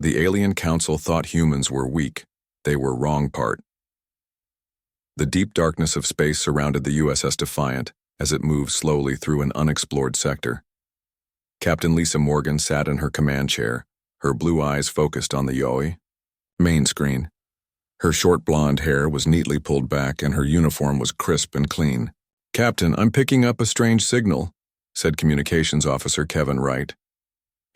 The alien council thought humans were weak. They were wrong part. The deep darkness of space surrounded the USS Defiant as it moved slowly through an unexplored sector. Captain Lisa Morgan sat in her command chair, her blue eyes focused on the YOI main screen. Her short blonde hair was neatly pulled back and her uniform was crisp and clean. "Captain, I'm picking up a strange signal," said Communications Officer Kevin Wright.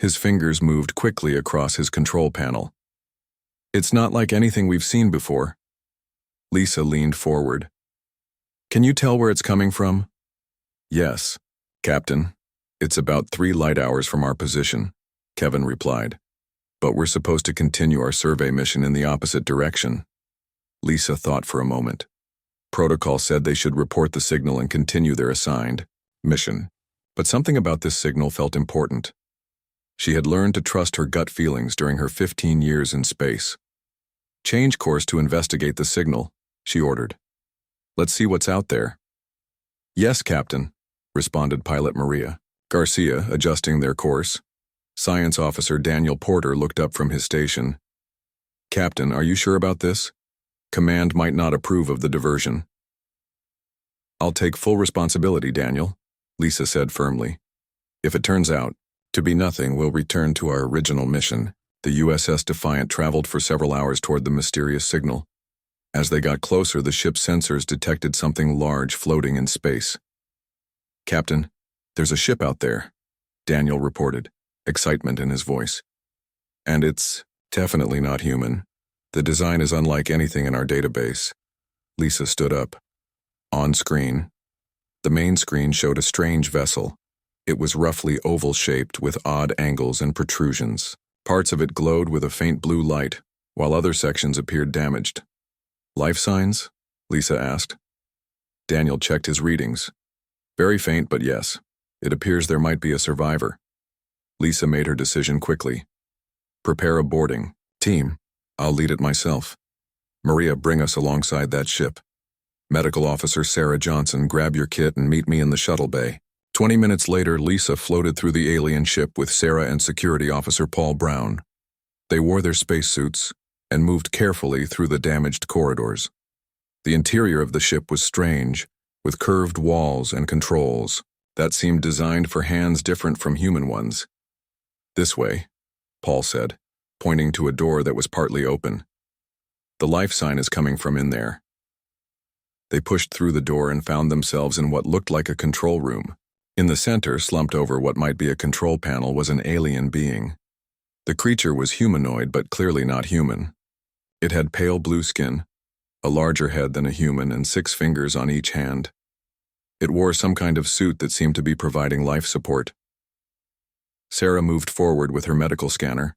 His fingers moved quickly across his control panel. "It's not like anything we've seen before." Lisa leaned forward. "Can you tell where it's coming from?" "Yes, Captain. It's about 3 light hours from our position," Kevin replied. "But we're supposed to continue our survey mission in the opposite direction." Lisa thought for a moment. Protocol said they should report the signal and continue their assigned mission. But something about this signal felt important. She had learned to trust her gut feelings during her 15 years in space. "Change course to investigate the signal," she ordered. "Let's see what's out there." "Yes, Captain," responded Pilot Maria Garcia, adjusting their course. Science Officer Daniel Porter looked up from his station. "Captain, are you sure about this? Command might not approve of the diversion." "I'll take full responsibility, Daniel," Lisa said firmly. "If it turns out to be nothing, we'll return to our original mission." The USS Defiant traveled for several hours toward the mysterious signal. As they got closer, the ship's sensors detected something large floating in space. "Captain, there's a ship out there," Daniel reported, excitement in his voice. "And it's definitely not human. The design is unlike anything in our database." Lisa stood up. On screen, the main screen showed a strange vessel. It was roughly oval-shaped with odd angles and protrusions. Parts of it glowed with a faint blue light, while other sections appeared damaged. "Life signs?" Lisa asked. Daniel checked his readings. "Very faint, but yes. It appears there might be a survivor." Lisa made her decision quickly. "Prepare a boarding team. I'll lead it myself. Maria, bring us alongside that ship. Medical Officer Sarah Johnson, grab your kit and meet me in the shuttle bay." 20 minutes later, Lisa floated through the alien ship with Sarah and Security Officer Paul Brown. They wore their spacesuits and moved carefully through the damaged corridors. The interior of the ship was strange, with curved walls and controls that seemed designed for hands different from human ones. "This way," Paul said, pointing to a door that was partly open. "The life sign is coming from in there." They pushed through the door and found themselves in what looked like a control room. In the center, slumped over what might be a control panel, was an alien being. The creature was humanoid, but clearly not human. It had pale blue skin, a larger head than a human, and 6 fingers on each hand. It wore some kind of suit that seemed to be providing life support. Sarah moved forward with her medical scanner.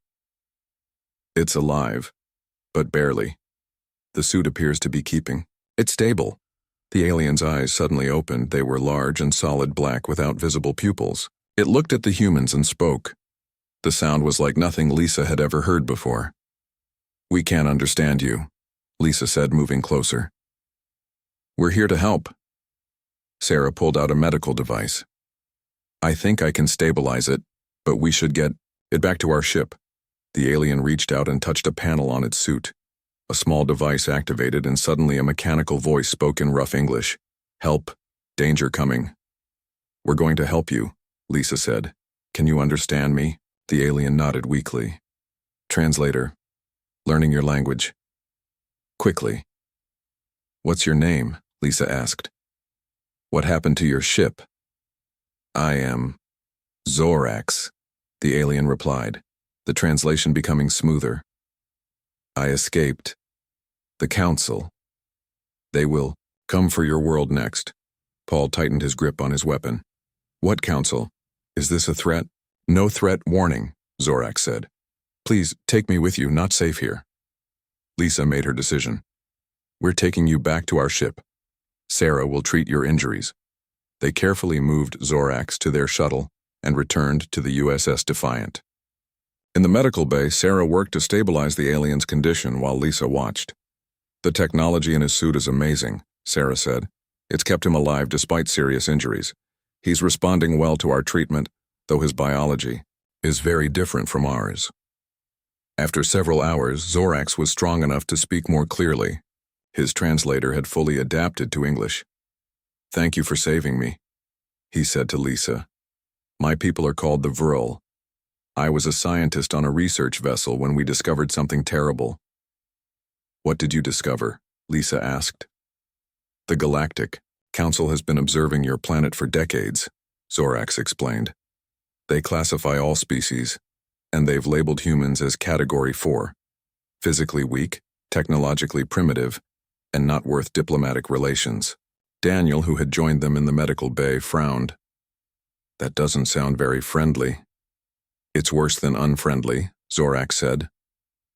"It's alive, but barely. The suit appears to be keeping. It's stable." The alien's eyes suddenly opened. They were large and solid black without visible pupils. It looked at the humans and spoke. The sound was like nothing Lisa had ever heard before. "We can't understand you," Lisa said, moving closer. "We're here to help." Sarah pulled out a medical device. "I think I can stabilize it, but we should get it back to our ship." The alien reached out and touched a panel on its suit. A small device activated, and suddenly a mechanical voice spoke in rough English. "Help. Danger coming." "We're going to help you," Lisa said. "Can you understand me?" The alien nodded weakly. "Translator. Learning your language." Quickly. "What's your name?" Lisa asked. "What happened to your ship?" "I am Zorax," the alien replied, the translation becoming smoother. "I escaped. The Council. They will come for your world next." Paul tightened his grip on his weapon. "What Council? Is this a threat?" "No threat warning," Zorax said. "Please, take me with you, not safe here." Lisa made her decision. "We're taking you back to our ship. Sarah will treat your injuries." They carefully moved Zorax to their shuttle and returned to the USS Defiant. In the medical bay, Sarah worked to stabilize the alien's condition while Lisa watched. "The technology in his suit is amazing," Sarah said. "It's kept him alive despite serious injuries. He's responding well to our treatment, though his biology is very different from ours." After several hours, Zorax was strong enough to speak more clearly. His translator had fully adapted to English. "Thank you for saving me," he said to Lisa. "My people are called the Vril. I was a scientist on a research vessel when we discovered something terrible." "What did you discover?" Lisa asked. "The Galactic Council has been observing your planet for decades," Zorax explained. "They classify all species, and they've labeled humans as Category 4, physically weak, technologically primitive, and not worth diplomatic relations." Daniel, who had joined them in the medical bay, frowned. "That doesn't sound very friendly." "It's worse than unfriendly," Zorax said.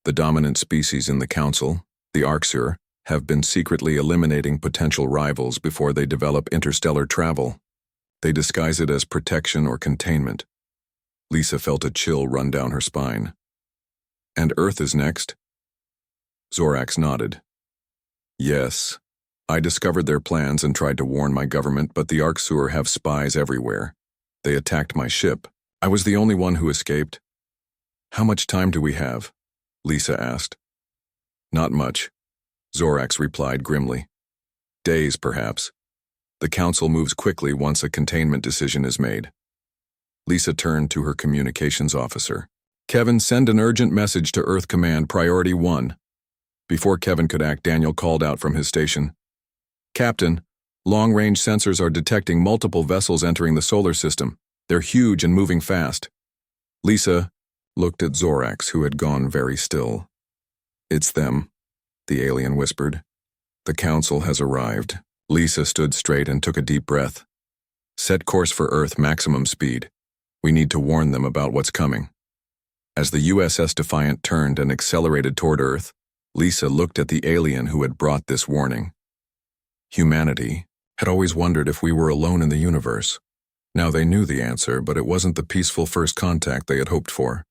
"The dominant species in the Council, the Arxur, have been secretly eliminating potential rivals before they develop interstellar travel. They disguise it as protection or containment." Lisa felt a chill run down her spine. "And Earth is next?" Zorax nodded. "Yes. I discovered their plans and tried to warn my government, but the Arxur have spies everywhere. They attacked my ship. I was the only one who escaped." "How much time do we have?" Lisa asked. "Not much," Zorax replied grimly. "Days, perhaps. The Council moves quickly once a containment decision is made." Lisa turned to her communications officer. "Kevin, send an urgent message to Earth Command, Priority 1. Before Kevin could act, Daniel called out from his station. "Captain, long-range sensors are detecting multiple vessels entering the solar system. They're huge and moving fast." Lisa looked at Zorax, who had gone very still. "It's them," the alien whispered. "The Council has arrived." Lisa stood straight and took a deep breath. "Set course for Earth, maximum speed. We need to warn them about what's coming." As the USS Defiant turned and accelerated toward Earth, Lisa looked at the alien who had brought this warning. Humanity had always wondered if we were alone in the universe. Now they knew the answer, but it wasn't the peaceful first contact they had hoped for.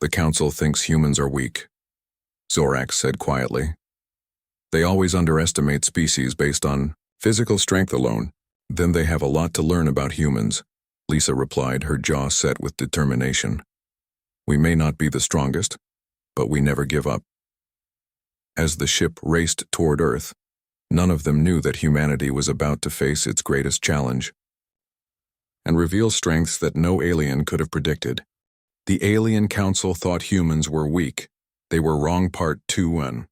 "The Council thinks humans are weak," Zorax said quietly. "They always underestimate species based on physical strength alone. Then they have a lot to learn about humans," Lisa replied, her jaw set with determination. "We may not be the strongest, but we never give up." As the ship raced toward Earth, none of them knew that humanity was about to face its greatest challenge and reveal strengths that no alien could have predicted. The Alien Council thought humans were weak. They were wrong. Part 2-1.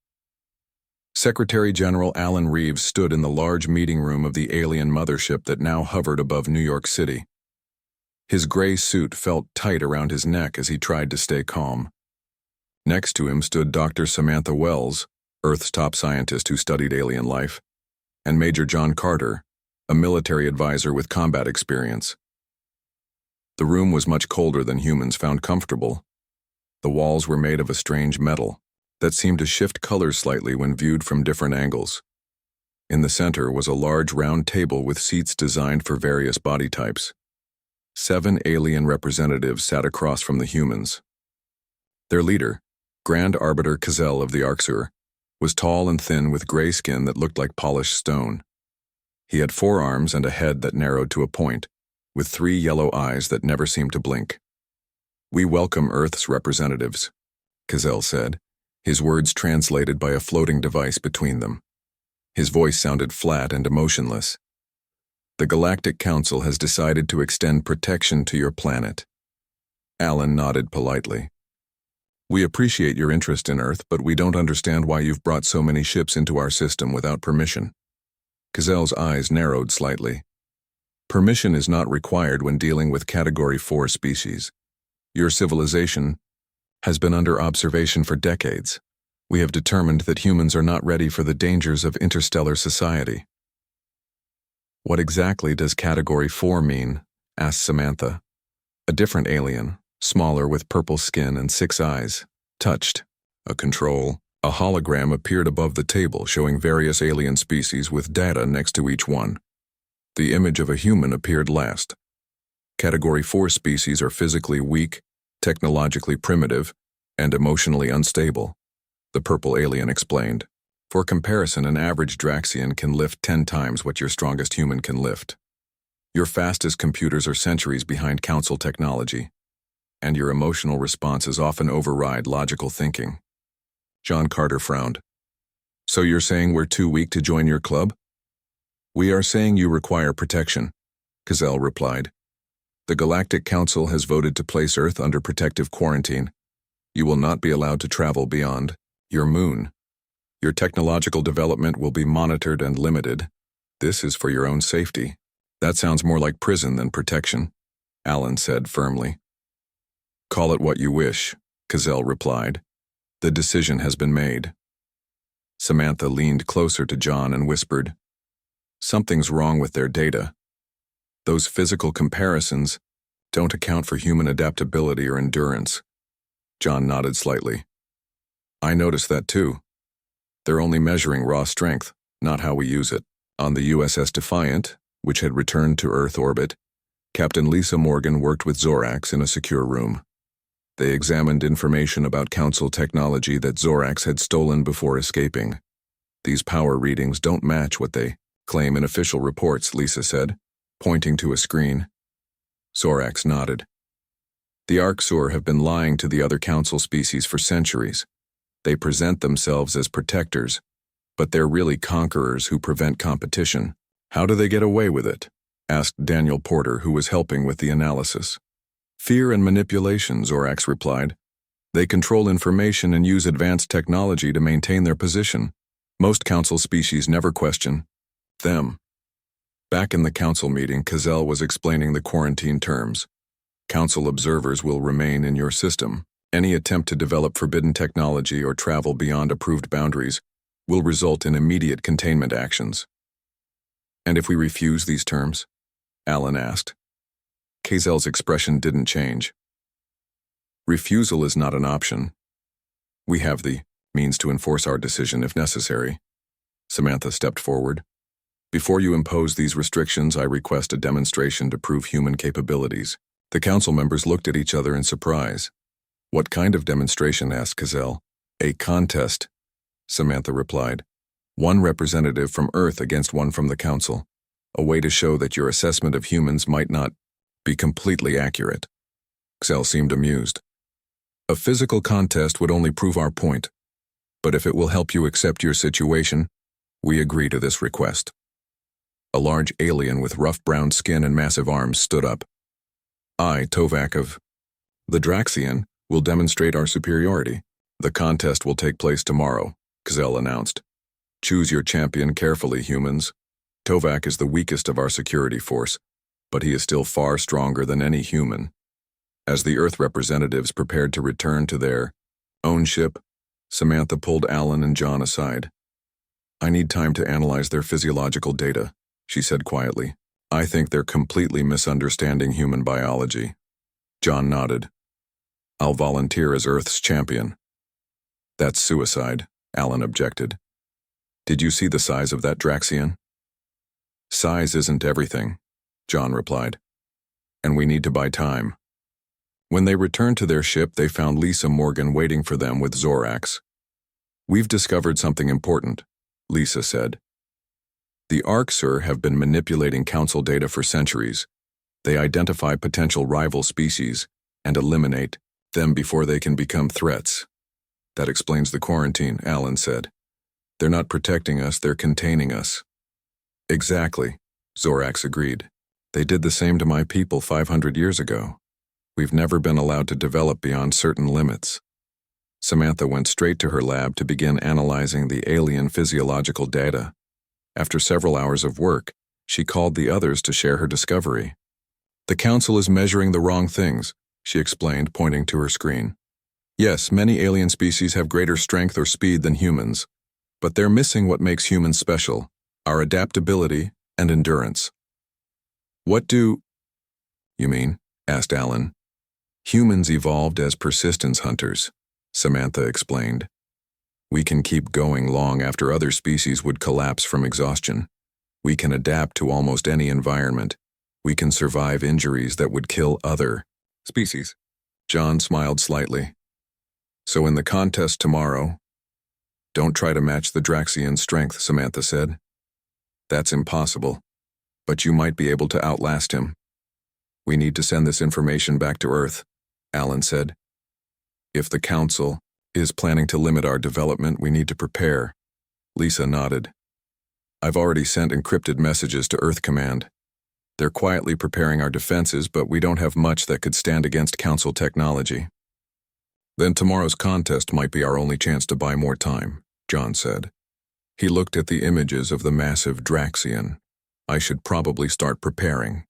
Secretary General Alan Reeves stood in the large meeting room of the alien mothership that now hovered above New York City. His gray suit felt tight around his neck as he tried to stay calm. Next to him stood Dr. Samantha Wells, Earth's top scientist who studied alien life, and Major John Carter, a military advisor with combat experience. The room was much colder than humans found comfortable. The walls were made of a strange metal that seemed to shift colors slightly when viewed from different angles. In the center was a large round table with seats designed for various body types. 7 alien representatives sat across from the humans. Their leader, Grand Arbiter Kazel of the Arxur, was tall and thin with gray skin that looked like polished stone. He had 4 arms and a head that narrowed to a point, with 3 yellow eyes that never seemed to blink. "We welcome Earth's representatives," Kazel said, his words translated by a floating device between them. His voice sounded flat and emotionless. "The Galactic Council has decided to extend protection to your planet." Alan nodded politely. "We appreciate your interest in Earth, but we don't understand why you've brought so many ships into our system without permission." Kazel's eyes narrowed slightly. "Permission is not required when dealing with Category 4 species. Your civilization has been under observation for decades. We have determined that humans are not ready for the dangers of interstellar society." "What exactly does Category 4 mean?" asked Samantha. A different alien, smaller with purple skin and 6 eyes, touched a control. A hologram appeared above the table showing various alien species with data next to each one. The image of a human appeared last. Category 4 species are physically weak, technologically primitive, and emotionally unstable, the purple alien explained. For comparison, an average Draxian can lift 10 times what your strongest human can lift. Your fastest computers are centuries behind Council technology. and your emotional responses often override logical thinking. John Carter frowned. So you're saying we're too weak to join your club? We are saying you require protection, Cazell replied. The Galactic Council has voted to place Earth under protective quarantine. You will not be allowed to travel beyond your moon. Your technological development will be monitored and limited. This is for your own safety. That sounds more like prison than protection, Alan said firmly. Call it what you wish, Cazell replied. The decision has been made. Samantha leaned closer to John and whispered, Something's wrong with their data. Those physical comparisons don't account for human adaptability or endurance. John nodded slightly. I noticed that too. They're only measuring raw strength, not how we use it. On the USS Defiant, which had returned to Earth orbit, Captain Lisa Morgan worked with Zorax in a secure room. They examined information about Council technology that Zorax had stolen before escaping. These power readings don't match what they claim in official reports, Lisa said, pointing to a screen. Zorax nodded. The Arxur have been lying to the other Council species for centuries. They present themselves as protectors, but they're really conquerors who prevent competition. How do they get away with it? Asked Daniel Porter, who was helping with the analysis. Fear and manipulation, Zorax replied. They control information and use advanced technology to maintain their position. Most Council species never question them. Back in the Council meeting, Cazell was explaining the quarantine terms. Council observers will remain in your system. Any attempt to develop forbidden technology or travel beyond approved boundaries will result in immediate containment actions. And if we refuse these terms? Alan asked. Cazell's expression didn't change. Refusal is not an option. We have the means to enforce our decision if necessary. Samantha stepped forward. Before you impose these restrictions, I request a demonstration to prove human capabilities. The Council members looked at each other in surprise. What kind of demonstration? Asked Cazell. A contest, Samantha replied. One representative from Earth against one from the Council. A way to show that your assessment of humans might not be completely accurate. Cazell seemed amused. A physical contest would only prove our point. But if it will help you accept your situation, we agree to this request. A large alien with rough brown skin and massive arms stood up. I, Tovak of the Draxian, will demonstrate our superiority. The contest will take place tomorrow, Cazell announced. Choose your champion carefully, humans. Tovak is the weakest of our security force, but he is still far stronger than any human. As the Earth representatives prepared to return to their own ship, Samantha pulled Alan and John aside. I need time to analyze their physiological data, she said quietly. I think they're completely misunderstanding human biology. John nodded. I'll volunteer as Earth's champion. That's suicide, Alan objected. Did you see the size of that Draxian? Size isn't everything, John replied. And we need to buy time. When they returned to their ship, they found Lisa Morgan waiting for them with Zorax. We've discovered something important, Lisa said. The Arxur have been manipulating Council data for centuries. They identify potential rival species and eliminate them before they can become threats. That explains the quarantine, Alan said. They're not protecting us, they're containing us. Exactly, Zorax agreed. They did the same to my people 500 years ago. We've never been allowed to develop beyond certain limits. Samantha went straight to her lab to begin analyzing the alien physiological data. After several hours of work, she called the others to share her discovery. The Council is measuring the wrong things, she explained, pointing to her screen. Yes, many alien species have greater strength or speed than humans, but they're missing what makes humans special, our adaptability and endurance. What do you mean? Asked Alan. Humans evolved as persistence hunters, Samantha explained. We can keep going long after other species would collapse from exhaustion. We can adapt to almost any environment. We can survive injuries that would kill other species. John smiled slightly. So in the contest tomorrow, don't try to match the Draxian's strength, Samantha said. That's impossible, but you might be able to outlast him. We need to send this information back to Earth. Alan said. If the Council is planning to limit our development, we need to prepare. Lisa nodded. I've already sent encrypted messages to Earth Command. They're quietly preparing our defenses, but we don't have much that could stand against Council technology. Then tomorrow's contest might be our only chance to buy more time, John said. He looked at the images of the massive Draxian. I should probably start preparing.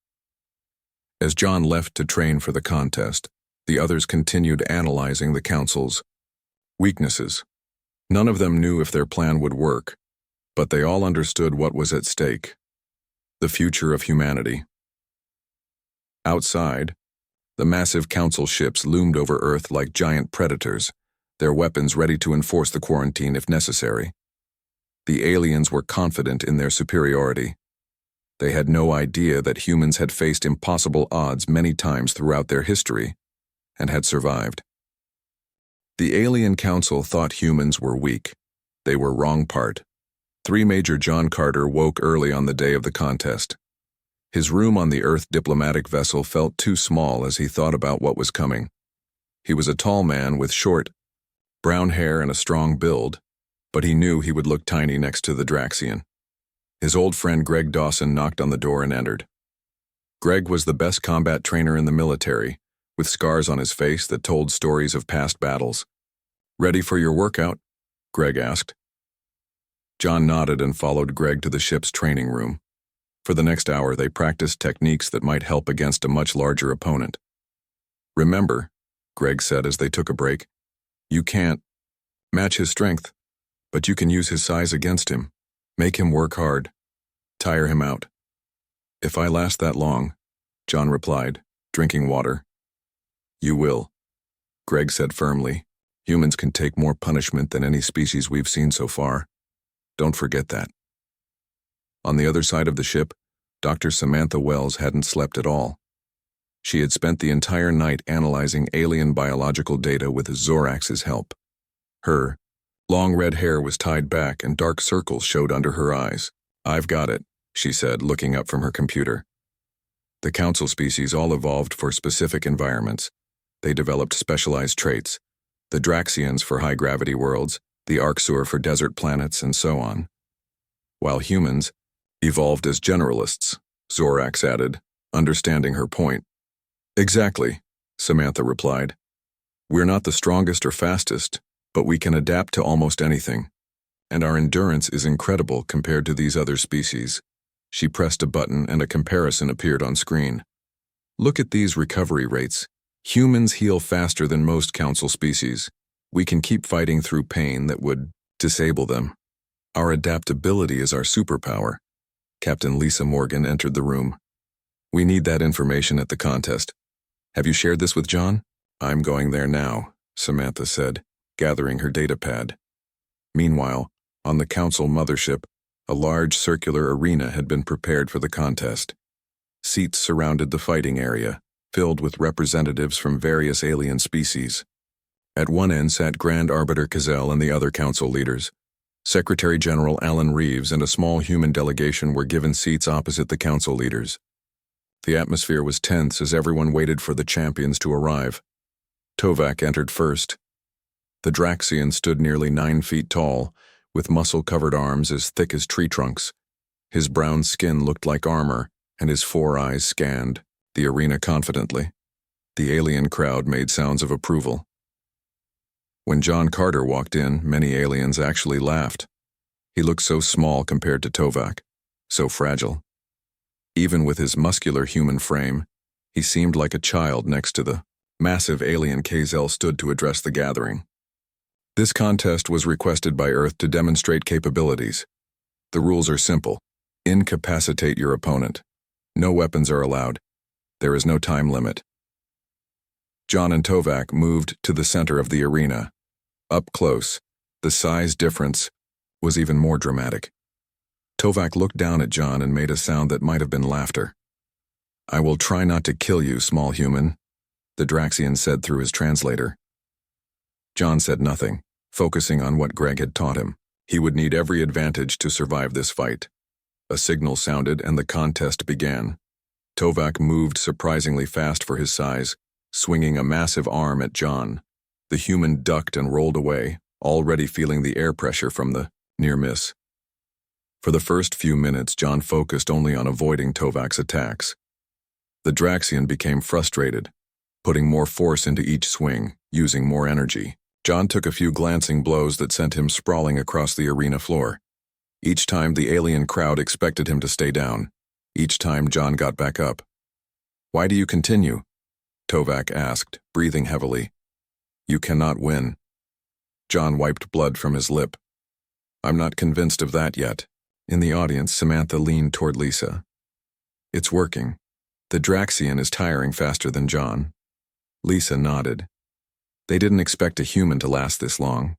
As John left to train for the contest, the others continued analyzing the Council's weaknesses. None of them knew if their plan would work, but they all understood what was at stake: the future of humanity. Outside, the massive Council ships loomed over Earth like giant predators, their weapons ready to enforce the quarantine if necessary. The aliens were confident in their superiority. They had no idea that humans had faced impossible odds many times throughout their history, and had survived. The alien council thought humans were weak. They were wrong part. 3 Major John Carter woke early on the day of the contest. His room on the Earth diplomatic vessel felt too small as he thought about what was coming. He was a tall man with short, brown hair and a strong build, but he knew he would look tiny next to the Draxian. His old friend Greg Dawson knocked on the door and entered. Greg was the best combat trainer in the military, with scars on his face that told stories of past battles. "Ready for your workout?" Greg asked. John nodded and followed Greg to the ship's training room. For the next hour, they practiced techniques that might help against a much larger opponent. "Remember," Greg said as they took a break, "you can't match his strength, but you can use his size against him. Make him work hard. Tire him out." "If I last that long," John replied, drinking water. "You will," Greg said firmly. "Humans can take more punishment than any species we've seen so far. Don't forget that." On the other side of the ship, Dr. Samantha Wells hadn't slept at all. She had spent the entire night analyzing alien biological data with Zorax's help. Her long red hair was tied back and dark circles showed under her eyes. "I've got it," she said, looking up from her computer. The Council species all evolved for specific environments. They developed specialized traits: the Draxians for high-gravity worlds, the Arxur for desert planets, and so on. While humans evolved as generalists, Zorax added, understanding her point. "Exactly," Samantha replied. "We're not the strongest or fastest, but we can adapt to almost anything. And our endurance is incredible compared to these other species." She pressed a button and a comparison appeared on screen. "Look at these recovery rates. Humans heal faster than most Council species. We can keep fighting through pain that would disable them. Our adaptability is our superpower." Captain Lisa Morgan entered the room. "We need that information at the contest. Have you shared this with John?" "I'm going there now," Samantha said, gathering her data pad. Meanwhile, on the Council mothership, a large circular arena had been prepared for the contest. Seats surrounded the fighting area, filled with representatives from various alien species. At one end sat Grand Arbiter Cazell and the other Council leaders. Secretary General Alan Reeves and a small human delegation were given seats opposite the Council leaders. The atmosphere was tense as everyone waited for the champions to arrive. Tovak entered first. The Draxian stood nearly 9 feet tall, with muscle-covered arms as thick as tree trunks. His brown skin looked like armor, and his 4 eyes scanned the arena confidently. The alien crowd made sounds of approval. When John Carter walked in, many aliens actually laughed. He looked so small compared to Tovak, so fragile. Even with his muscular human frame, he seemed like a child next to the massive alien Cazell stood to address the gathering. This contest was requested by Earth to demonstrate capabilities. The rules are simple. Incapacitate your opponent. No weapons are allowed. There is no time limit. John and Tovak moved to the center of the arena. Up close, the size difference was even more dramatic. Tovak looked down at John and made a sound that might have been laughter. "I will try not to kill you, small human," the Draxian said through his translator. John said nothing, focusing on what Greg had taught him. He would need every advantage to survive this fight. A signal sounded and the contest began. Tovak moved surprisingly fast for his size, swinging a massive arm at John. The human ducked and rolled away, already feeling the air pressure from the near miss. For the first few minutes, John focused only on avoiding Tovak's attacks. The Draxian became frustrated, putting more force into each swing, using more energy. John took a few glancing blows that sent him sprawling across the arena floor. Each time the alien crowd expected him to stay down. Each time John got back up. "Why do you continue?" Tovak asked, breathing heavily. "You cannot win." John wiped blood from his lip. "I'm not convinced of that yet." In the audience, Samantha leaned toward Lisa. "It's working. The Draxian is tiring faster than John." Lisa nodded. They didn't expect a human to last this long.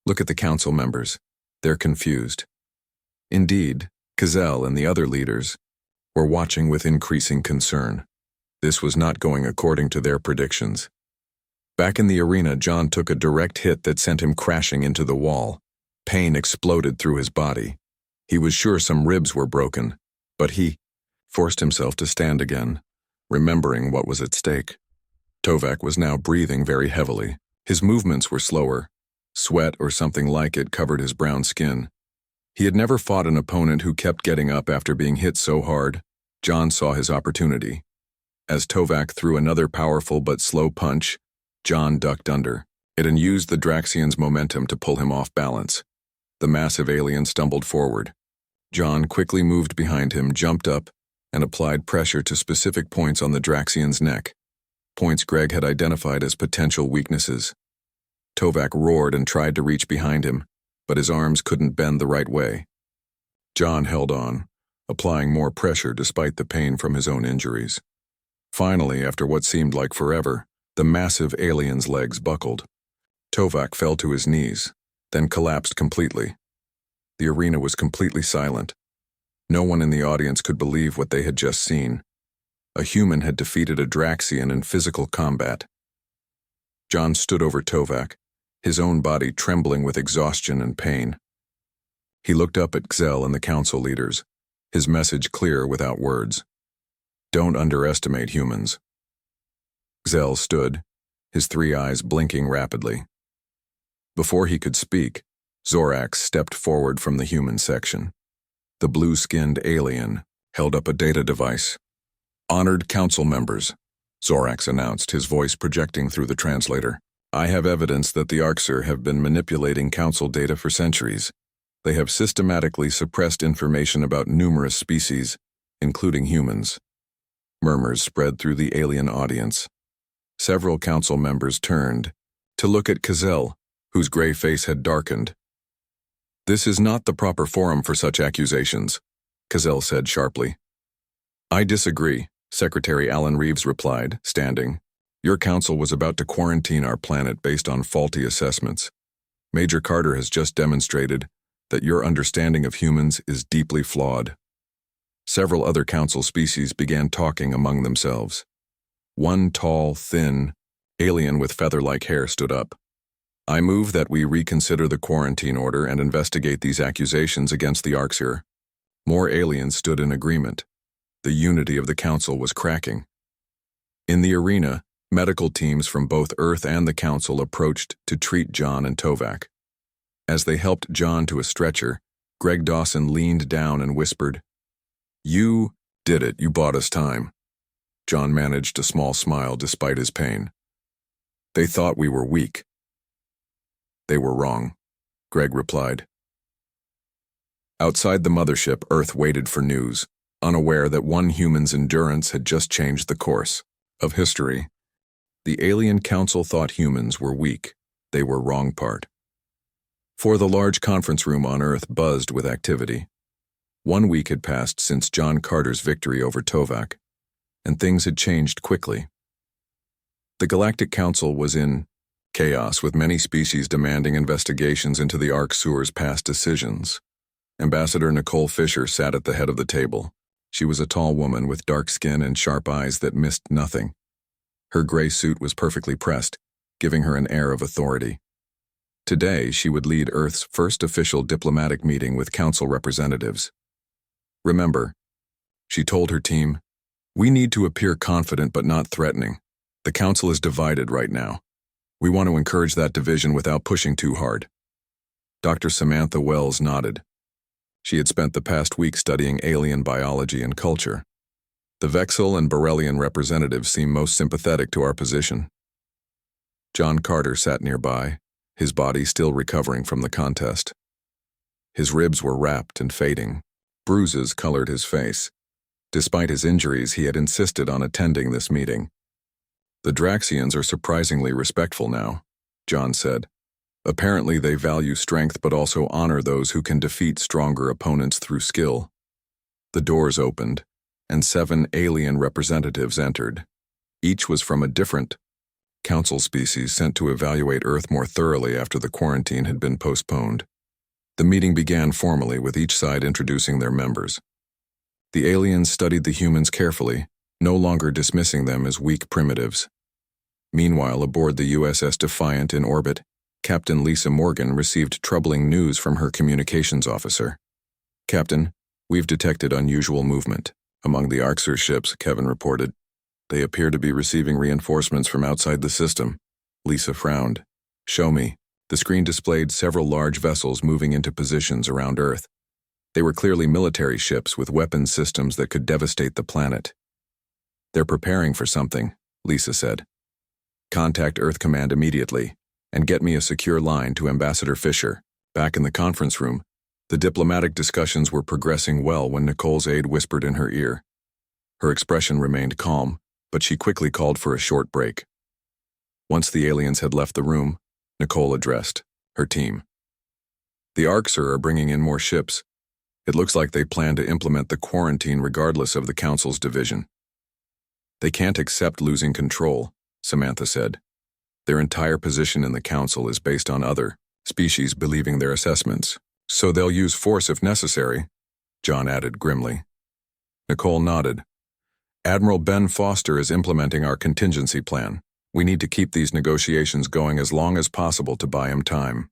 Look at the council members. They're confused. Indeed, Kazel and the other leaders were watching with increasing concern. This was not going according to their predictions. Back in the arena, John took a direct hit that sent him crashing into the wall. Pain exploded through his body. He was sure some ribs were broken, but he forced himself to stand again, remembering what was at stake. Tovak was now breathing very heavily. His movements were slower. Sweat or something like it covered his brown skin. He had never fought an opponent who kept getting up after being hit so hard. John saw his opportunity. As Tovak threw another powerful but slow punch, John ducked under. It used the Draxian's momentum to pull him off balance. The massive alien stumbled forward. John quickly moved behind him, jumped up, and applied pressure to specific points on the Draxian's neck. Points Greg had identified as potential weaknesses. Tovak roared and tried to reach behind him, but his arms couldn't bend the right way. John held on, applying more pressure despite the pain from his own injuries. Finally, after what seemed like forever, the massive alien's legs buckled. Tovak fell to his knees, then collapsed completely. The arena was completely silent. No one in the audience could believe what they had just seen. A human had defeated a Draxian in physical combat. John stood over Tovak, his own body trembling with exhaustion and pain. He looked up at Xel and the council leaders, his message clear without words. Don't underestimate humans. Xel stood, his 3 eyes blinking rapidly. Before he could speak, Zorax stepped forward from the human section. The blue-skinned alien held up a data device. Honored council members, Zorax announced, his voice projecting through the translator. I have evidence that the Arxer have been manipulating council data for centuries. They have systematically suppressed information about numerous species, including humans. Murmurs spread through the alien audience. Several council members turned to look at Kazel, whose gray face had darkened. This is not the proper forum for such accusations, Kazel said sharply. I disagree, Secretary Alan Reeves replied, standing. Your council was about to quarantine our planet based on faulty assessments. Major Carter has just demonstrated that your understanding of humans is deeply flawed. Several other council species began talking among themselves. One tall, thin, alien with feather-like hair stood up. I move that we reconsider the quarantine order and investigate these accusations against the Arxer. More aliens stood in agreement. The unity of the council was cracking. In the arena, medical teams from both Earth and the council approached to treat John and Tovak. As they helped John to a stretcher, Greg Dawson leaned down and whispered, You did it, you bought us time. John managed a small smile despite his pain. They thought we were weak. They were wrong, Greg replied. Outside the mothership, Earth waited for news, unaware that one human's endurance had just changed the course of history. The alien council thought humans were weak. They were wrong part. For the large conference room on Earth buzzed with activity. 1 week had passed since John Carter's victory over Tovak, and things had changed quickly. The Galactic Council was in chaos, with many species demanding investigations into the Arxur's past decisions. Ambassador Nicole Fisher sat at the head of the table. She was a tall woman with dark skin and sharp eyes that missed nothing. Her gray suit was perfectly pressed, giving her an air of authority. Today, she would lead Earth's first official diplomatic meeting with council representatives. Remember, she told her team, we need to appear confident but not threatening. The Council is divided right now. We want to encourage that division without pushing too hard. Dr. Samantha Wells nodded. She had spent the past week studying alien biology and culture. The Vexil and Borellian representatives seem most sympathetic to our position. John Carter sat nearby, his body still recovering from the contest. His ribs were wrapped and fading. Bruises colored his face. Despite his injuries, he had insisted on attending this meeting. The Draxians are surprisingly respectful now, John said. Apparently they value strength but also honor those who can defeat stronger opponents through skill. The doors opened, and 7 alien representatives entered. Each was from a different council species sent to evaluate Earth more thoroughly after the quarantine had been postponed. The meeting began formally with each side introducing their members. The aliens studied the humans carefully, no longer dismissing them as weak primitives. Meanwhile, aboard the USS Defiant in orbit, Captain Lisa Morgan received troubling news from her communications officer. "Captain, we've detected unusual movement among the Arxur ships," Kevin reported. "They appear to be receiving reinforcements from outside the system." Lisa frowned. "Show me." The screen displayed several large vessels moving into positions around Earth. They were clearly military ships with weapons systems that could devastate the planet. "They're preparing for something," Lisa said. "Contact Earth Command immediately, and get me a secure line to Ambassador Fisher." Back in the conference room, the diplomatic discussions were progressing well when Nicole's aide whispered in her ear. Her expression remained calm, but she quickly called for a short break. Once the aliens had left the room, Nicole addressed her team. "The Arxur are bringing in more ships. It looks like they plan to implement the quarantine regardless of the Council's division." "They can't accept losing control," Samantha said. "Their entire position in the Council is based on other species believing their assessments, so they'll use force if necessary," John added grimly. Nicole nodded. "Admiral Ben Foster is implementing our contingency plan. We need to keep these negotiations going as long as possible to buy him time."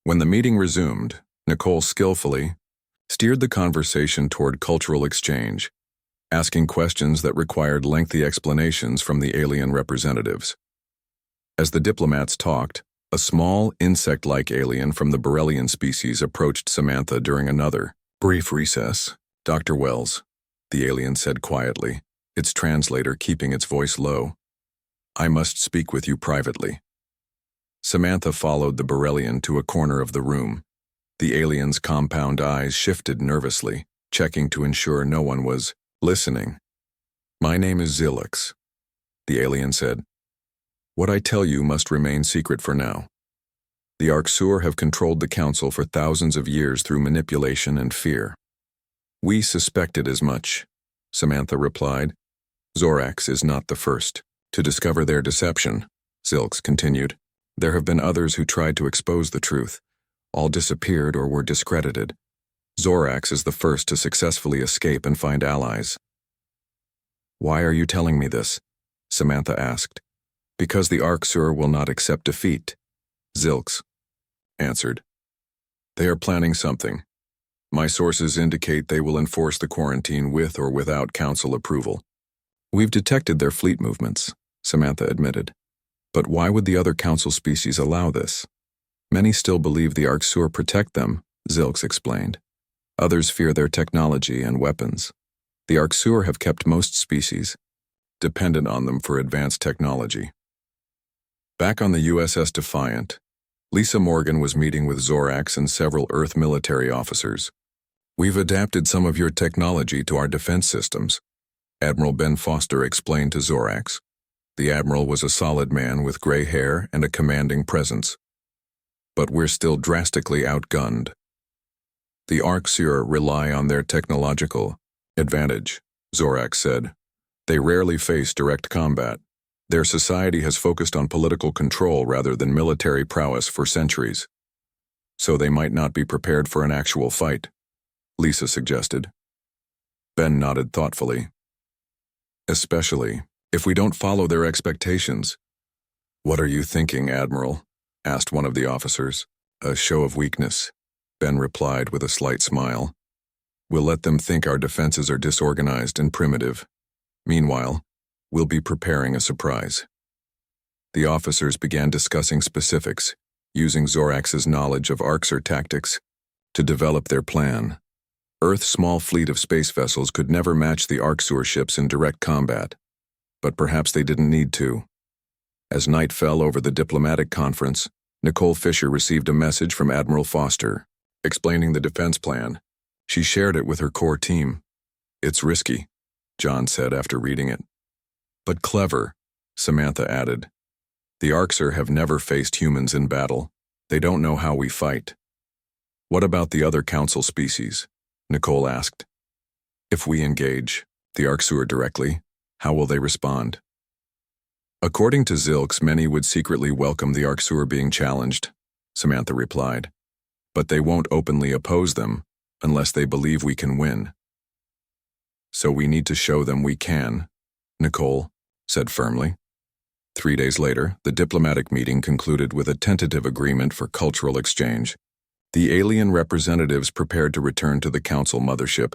When the meeting resumed, Nicole skillfully steered the conversation toward cultural exchange, asking questions that required lengthy explanations from the alien representatives. As the diplomats talked, a small, insect-like alien from the Borellian species approached Samantha during another brief recess. "Dr. Wells," the alien said quietly, its translator keeping its voice low, "I must speak with you privately." Samantha followed the Borellian to a corner of the room. The alien's compound eyes shifted nervously, checking to ensure no one was listening. "My name is Zilix," the alien said. "What I tell you must remain secret for now. The Arxur have controlled the Council for thousands of years through manipulation and fear." "We suspected as much," Samantha replied. "Zorax is not the first to discover their deception," Zilix continued. "There have been others who tried to expose the truth. All disappeared or were discredited. Zorax is the first to successfully escape and find allies." "Why are you telling me this?" Samantha asked. "Because the Arxur will not accept defeat," Zilix answered. "They are planning something. My sources indicate they will enforce the quarantine with or without Council approval." "We've detected their fleet movements," Samantha admitted. "But why would the other Council species allow this?" "Many still believe the Arxur protect them," Zilix explained. "Others fear their technology and weapons. The Arxur have kept most species dependent on them for advanced technology." Back on the USS Defiant, Lisa Morgan was meeting with Zorax and several Earth military officers. "We've adapted some of your technology to our defense systems," Admiral Ben Foster explained to Zorax. The Admiral was a solid man with gray hair and a commanding presence. "But we're still drastically outgunned. The Arxur rely on their technological advantage," Zorax said. "They rarely face direct combat. Their society has focused on political control rather than military prowess for centuries. So they might not be prepared for an actual fight," Lisa suggested. Ben nodded thoughtfully. "Especially if we don't follow their expectations." "What are you thinking, Admiral?" asked one of the officers. "A show of weakness," Ben replied with a slight smile. "We'll let them think our defenses are disorganized and primitive. Meanwhile, We'll be preparing a surprise. The officers began discussing specifics, using Zorax's knowledge of Arxer tactics to develop their plan. Earth's small fleet of space vessels could never match the Arxur ships in direct combat, but perhaps they didn't need to. As night fell over the diplomatic conference, Nicole Fisher received a message from Admiral Foster, explaining the defense plan. She shared it with her core team. "It's risky," John said after reading it. "But clever," Samantha added. "The Arxer have never faced humans in battle. They don't know how we fight." "What about the other council species?" Nicole asked. "If we engage the Arxur directly, how will they respond?" "According to Zilks, many would secretly welcome the Arxur being challenged," Samantha replied. "But they won't openly oppose them unless they believe we can win." "So we need to show them we can," Nicole said firmly. 3 days later, the diplomatic meeting concluded with a tentative agreement for cultural exchange. The alien representatives prepared to return to the council mothership,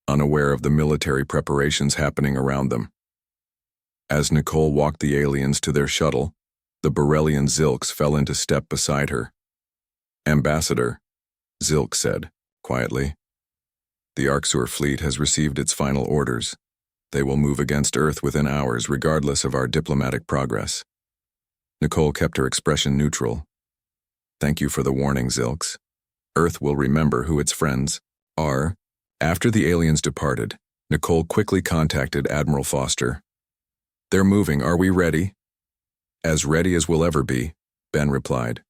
unaware of the military preparations happening around them. As Nicole walked the aliens to their shuttle, the Borellian Zilks fell into step beside her. "Ambassador," Zilk said, quietly, "the Arxur fleet has received its final orders. They will move against Earth within hours, regardless of our diplomatic progress." Nicole kept her expression neutral. "Thank you for the warning, Zilks. Earth will remember who its friends are." After the aliens departed, Nicole quickly contacted Admiral Foster. "They're moving. Are we ready?" "As ready as we'll ever be," Ben replied.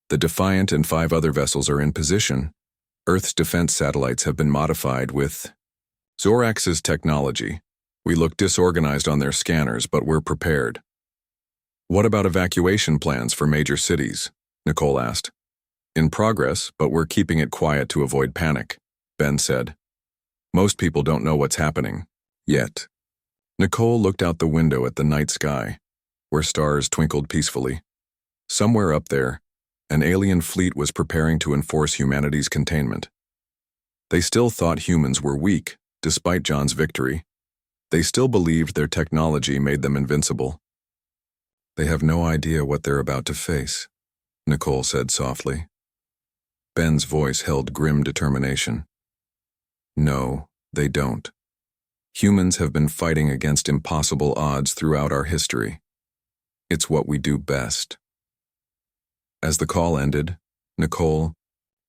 "The Defiant and 5 other vessels are in position. Earth's defense satellites have been modified with Zorax's technology. We look disorganized on their scanners, but we're prepared." "What about evacuation plans for major cities?" Nicole asked. "In progress, but we're keeping it quiet to avoid panic," Ben said. "Most people don't know what's happening yet." Nicole looked out the window at the night sky, where stars twinkled peacefully. Somewhere up there, an alien fleet was preparing to enforce humanity's containment. They still thought humans were weak, despite John's victory. They still believed their technology made them invincible. "They have no idea what they're about to face," Nicole said softly. Ben's voice held grim determination. "No, they don't. Humans have been fighting against impossible odds throughout our history. It's what we do best." As the call ended, Nicole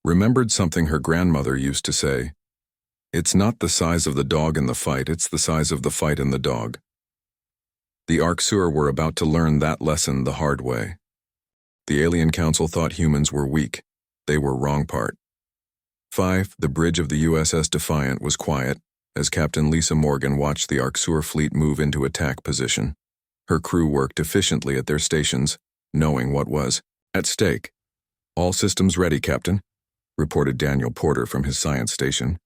remembered something her grandmother used to say. "It's not the size of the dog in the fight, it's the size of the fight in the dog." The Arxur were about to learn that lesson the hard way. The Alien Council thought humans were weak. They were wrong part. 5. The bridge of the USS Defiant was quiet as Captain Lisa Morgan watched the Arxur fleet move into attack position. Her crew worked efficiently at their stations, knowing what was at stake. "All systems ready, Captain," reported Daniel Porter from his science station.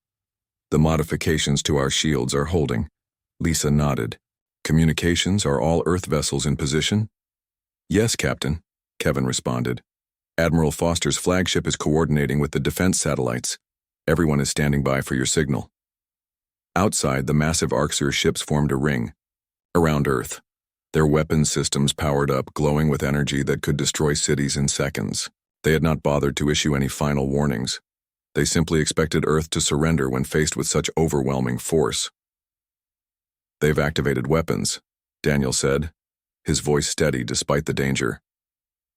"The modifications to our shields are holding." Lisa nodded. "Communications, are all Earth vessels in position?" "Yes, Captain," Kevin responded. "Admiral Foster's flagship is coordinating with the defense satellites. Everyone is standing by for your signal." Outside, the massive Arxur ships formed a ring around Earth, their weapons systems powered up, glowing with energy that could destroy cities in seconds. They had not bothered to issue any final warnings. They simply expected Earth to surrender when faced with such overwhelming force. "They've activated weapons," Daniel said, his voice steady despite the danger.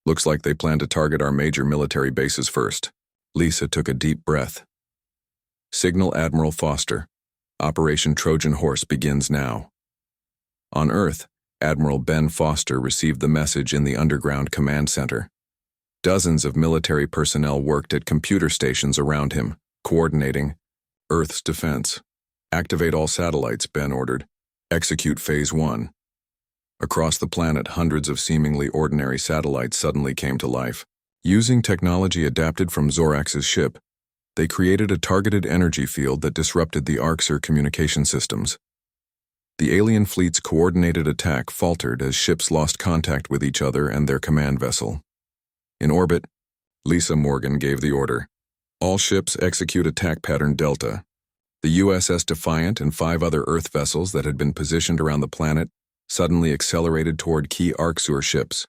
"Looks like they plan to target our major military bases first." Lisa took a deep breath. "Signal Admiral Foster. Operation Trojan Horse begins now." On Earth, Admiral Ben Foster received the message in the underground command center. Dozens of military personnel worked at computer stations around him, coordinating Earth's defense. "Activate all satellites," Ben ordered. "Execute Phase 1. Across the planet, hundreds of seemingly ordinary satellites suddenly came to life. Using technology adapted from Zorax's ship, they created a targeted energy field that disrupted the Arxur communication systems. The alien fleet's coordinated attack faltered as ships lost contact with each other and their command vessel. In orbit, Lisa Morgan gave the order. "All ships execute attack pattern Delta." The USS Defiant and 5 other Earth vessels that had been positioned around the planet suddenly accelerated toward key Arcsur ships.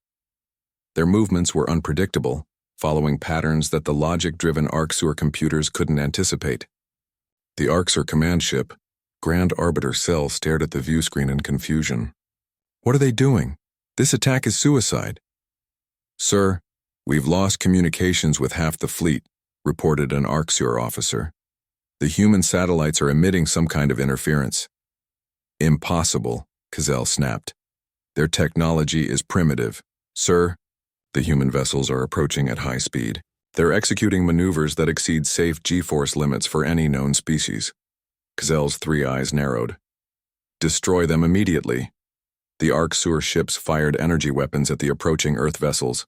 Their movements were unpredictable, following patterns that the logic-driven Arcsur computers couldn't anticipate. The Arcsur command ship, Grand Arbiter Cell, stared at the viewscreen in confusion. "What are they doing? This attack is suicide." "Sir, we've lost communications with half the fleet," reported an Arcsur officer. "The human satellites are emitting some kind of interference." "Impossible," Cazell snapped. "Their technology is primitive. Sir, the human vessels are approaching at high speed. They're executing maneuvers that exceed safe G-force limits for any known species." Cazell's three eyes narrowed. "Destroy them immediately." The Arcsur ships fired energy weapons at the approaching Earth vessels,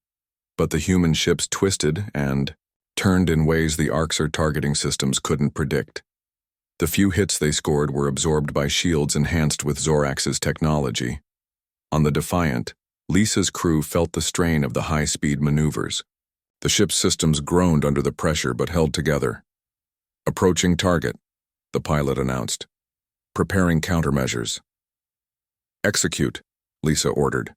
but the human ships twisted and turned in ways the Arcsur targeting systems couldn't predict. The few hits they scored were absorbed by shields enhanced with Zorax's technology. On the Defiant, Lisa's crew felt the strain of the high-speed maneuvers. The ship's systems groaned under the pressure but held together. "Approaching target," the pilot announced. "Preparing countermeasures." "Execute," Lisa ordered.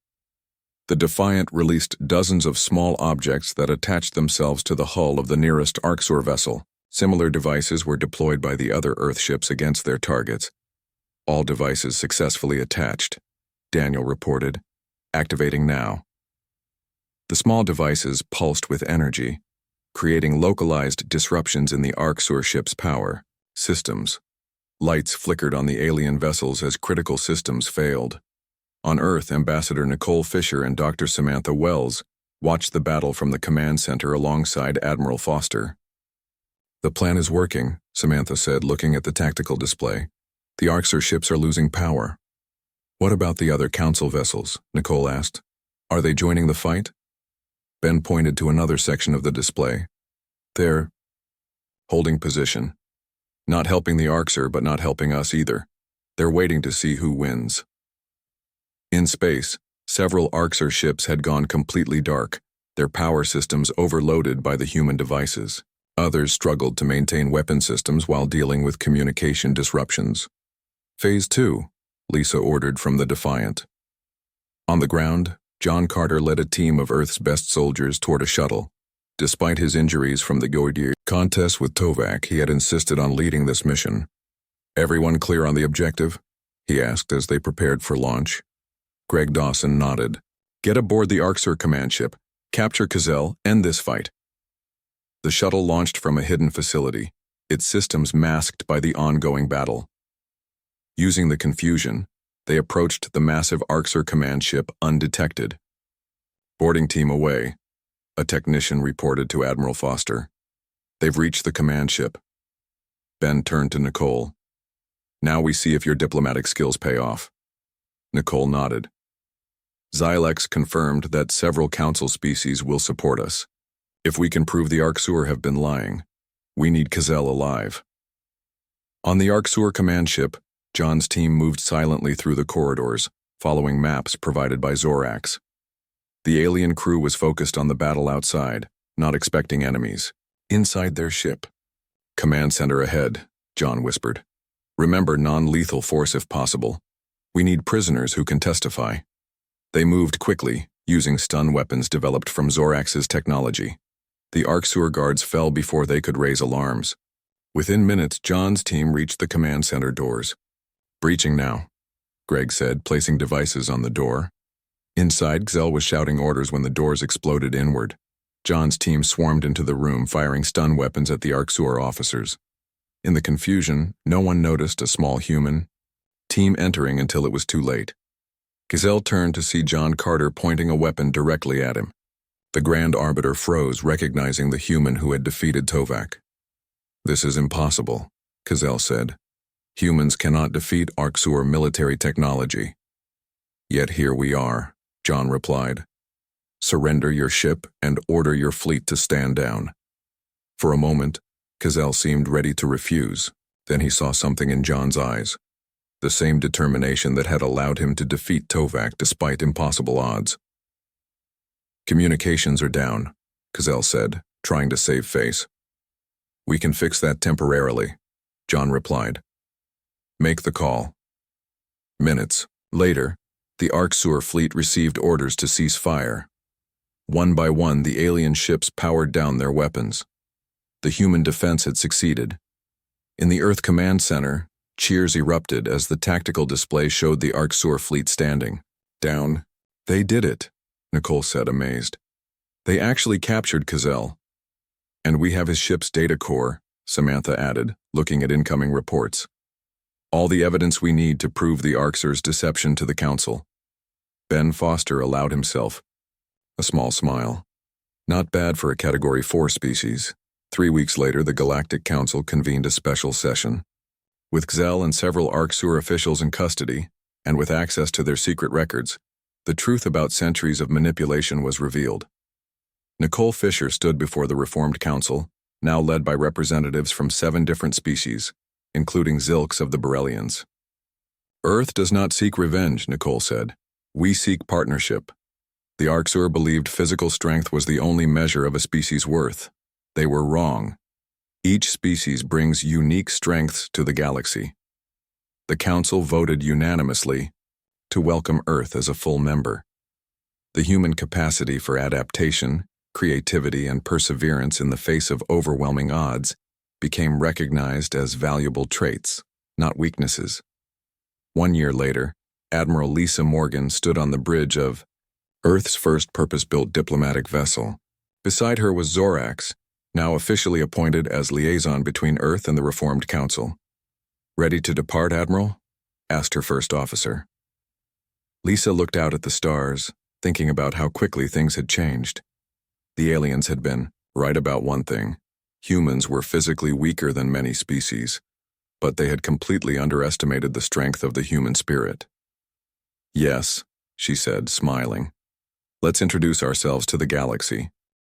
The Defiant released dozens of small objects that attached themselves to the hull of the nearest Arcsur vessel. Similar devices were deployed by the other Earth ships against their targets. "All devices successfully attached," Daniel reported. "Activating now." The small devices pulsed with energy, creating localized disruptions in the Arcsur ship's power systems. Lights flickered on the alien vessels as critical systems failed. On Earth, Ambassador Nicole Fisher and Dr. Samantha Wells watched the battle from the command center alongside Admiral Foster. "The plan is working," Samantha said, looking at the tactical display. "The Arcsur ships are losing power." "What about the other Council vessels?" Nicole asked. "Are they joining the fight?" Ben pointed to another section of the display. "They're holding position. Not helping the Arcsur, but not helping us either. They're waiting to see who wins." In space, several Arcsur ships had gone completely dark, their power systems overloaded by the human devices. Others struggled to maintain weapon systems while dealing with communication disruptions. "Phase 2, Lisa ordered from the Defiant. On the ground, John Carter led a team of Earth's best soldiers toward a shuttle. Despite his injuries from the Gordier contest with Tovak, he had insisted on leading this mission. "Everyone clear on the objective?" he asked as they prepared for launch. Greg Dawson nodded. "Get aboard the Arcsur command ship. Capture Cazell, end this fight." The shuttle launched from a hidden facility, its systems masked by the ongoing battle. Using the confusion, they approached the massive Arcsur command ship undetected. "Boarding team away," a technician reported to Admiral Foster. "They've reached the command ship." Ben turned to Nicole. "Now we see if your diplomatic skills pay off." Nicole nodded. "Xylex confirmed that several Council species will support us. If we can prove the Arcsur have been lying, we need Cazell alive." On the Arcsur command ship, John's team moved silently through the corridors, following maps provided by Zorax. The alien crew was focused on the battle outside, not expecting enemies. Inside their ship. "Command center ahead," John whispered. "Remember non-lethal force if possible. We need prisoners who can testify." They moved quickly, using stun weapons developed from Zorax's technology. The Arcsur guards fell before they could raise alarms. Within minutes, John's team reached the command center doors. "Breaching now," Greg said, placing devices on the door. Inside, Xell was shouting orders when the doors exploded inward. John's team swarmed into the room, firing stun weapons at the Arcsur officers. In the confusion, no one noticed a small human team entering until it was too late. Gazelle turned to see John Carter pointing a weapon directly at him. The Grand Arbiter froze, recognizing the human who had defeated Tovak. "This is impossible," Gazelle said. "Humans cannot defeat Arcsur military technology." "Yet here we are," John replied. "Surrender your ship and order your fleet to stand down." For a moment, Gazelle seemed ready to refuse. Then he saw something in John's eyes. The same determination that had allowed him to defeat Tovak despite impossible odds. "Communications are down," Gazelle said, trying to save face. "We can fix that temporarily," John replied. "Make the call." Minutes later, The Arcsur fleet received orders to cease fire. One by one, the alien ships powered down their weapons. The human defense had succeeded. In the Earth Command Center, cheers erupted as the tactical display showed the Arcsur fleet standing. Down. They did it, Nicole said, amazed. They actually captured Cazell. And we have his ship's data core, Samantha added, looking at incoming reports. All the evidence we need to prove the Arcsur's deception to the Council. Ben Foster allowed himself a small smile. Not bad for a Category 4 species. 3 weeks later, the Galactic Council convened a special session. With Xel and several Arcsur officials in custody, and with access to their secret records, the truth about centuries of manipulation was revealed. Nicole Fisher stood before the Reformed Council, now led by representatives from 7 different species, including Zilks of the Borellians. Earth does not seek revenge, Nicole said. We seek partnership. The Arcsur believed physical strength was the only measure of a species' worth. They were wrong. Each species brings unique strengths to the galaxy. The Council voted unanimously to welcome Earth as a full member. The human capacity for adaptation, creativity, and perseverance in the face of overwhelming odds became recognized as valuable traits, not weaknesses. 1 year later, Admiral Lisa Morgan stood on the bridge of Earth's first purpose-built diplomatic vessel. Beside her was Zorax, now officially appointed as liaison between Earth and the Reformed Council. Ready to depart, Admiral? Asked her first officer. Lisa looked out at the stars, thinking about how quickly things had changed. The aliens had been right about one thing. Humans were physically weaker than many species, but they had completely underestimated the strength of the human spirit. Yes, she said, smiling. Let's introduce ourselves to the galaxy.